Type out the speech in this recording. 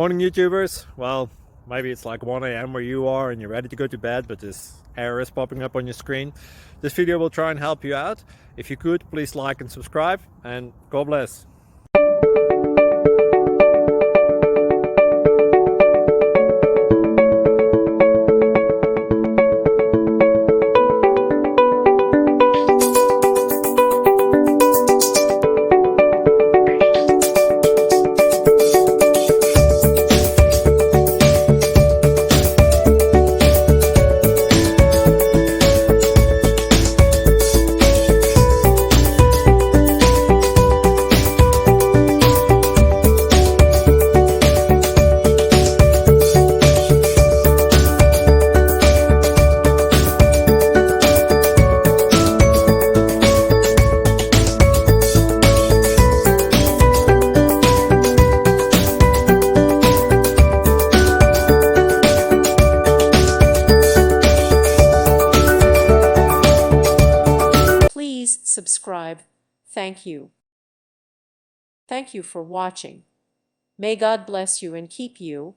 Morning YouTubers. Well, maybe it's like 1 a.m. where you are and you're ready to go to bed, but this error is popping up on your screen. This video will try and help you out. If you could, please like and subscribe, and God bless. Please subscribe. Thank you. Thank you for watching. May God bless you and keep you.